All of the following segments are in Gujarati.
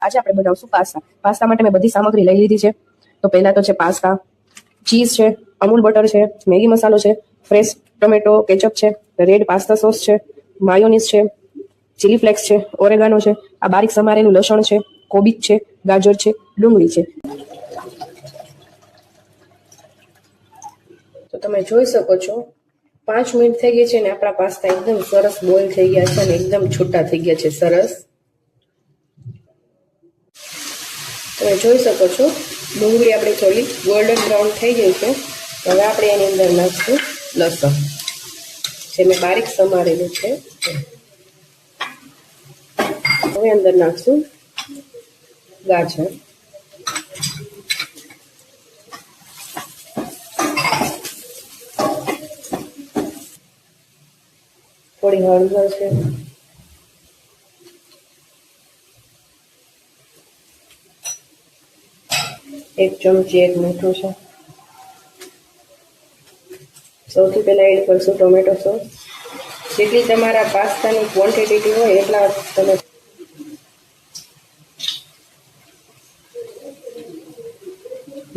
આજે આપણે બનાવશું પાસ્તા. પાસ્તા માટે મેં બધી સામગ્રી લઈ લીધી છે. તો પહેલા તો છે પાસ્તા, ચીઝ છે, અમૂલ બટર છે, મેગી મસાલો છે, ફ્રેશ ટોમેટો કેચઅપ છે, રેડ પાસ્તા સોસ છે, માયોનીઝ છે, ચીલી ફ્લેક્સ છે, ઓરેગાનો છે, આ બારીક સમારેલું લસણ છે, કોબીજ છે, ગાજર છે, ડુંગળી છે. તો તમે જોઈ શકો છો 5 મિનિટ થઈ ગઈ છે ને આપણા પાસ્તા એકદમ સરસ બોઇલ થઈ ગયા છે અને એકદમ છૂટા થઈ ગયા છે. સરસ તમે જોઈ શકો છો ડુંગળી આપણી થોડી ગોલ્ડન બ્રાઉન થઈ ગઈ છે. હવે આપણે એની અંદર નાખશું લસણ જે મેં બારીક સમારેલું છે. હવે અંદર નાખશું ગાજર, થોડી હળદર છે, એક ચમચી એક મીઠું છે. સૌથી પહેલા એડ કરશું ટોમેટો સોસ. જેટલી તમારા પાસ્તાની ક્વોન્ટિટી હોય એટલા તમે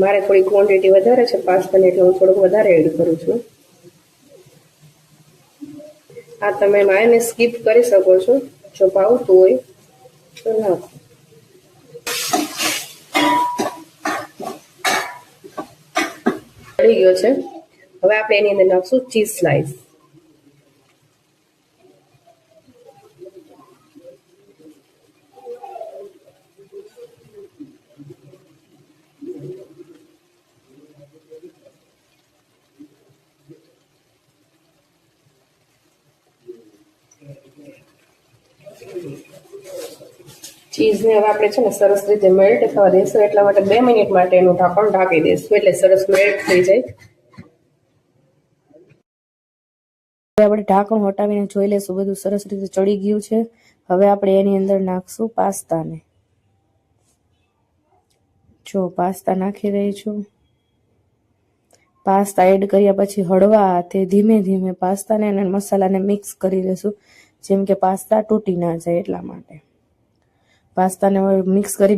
મારે થોડી ક્વોન્ટિટી વધારે છે પાસ્તાની એટલે હું થોડુંક વધારે એડ કરું છું. આ તમે માયોનેઝ સ્કીપ કરી શકો છો જો ભાવતું હોય તો નાખો. પડી ગયો છે. હવે આપણે એની અંદર નાખશું ચીઝ સ્લાઇસ. ચીઝને હવે આપણે છે ને સરસ રીતે મેલ્ટ થવા દઈશું. એટલા માટે 2 મિનિટ માટે એનું ઢાંકણ ઢાંકી દઈશું એટલે સરસ મેલ્ટ થઈ જાય. આપણે ઢાંકણ હટાવીને જોઈ લઈશું બધું સરસ રીતે ચડી ગયું છે. હવે આપણે એની અંદર નાખશું પાસ્તાને. જો પાસ્તા નાખી રહી છું. પાસ્તા એડ કર્યા પછી હળવા હાથે ધીમે ધીમે પાસ્તાને અને મસાલાને મિક્સ કરી લેશું જેમ કે પાસ્તા તૂટી ના જાય એટલા માટે. પાસ્તાને મિક્સ કરી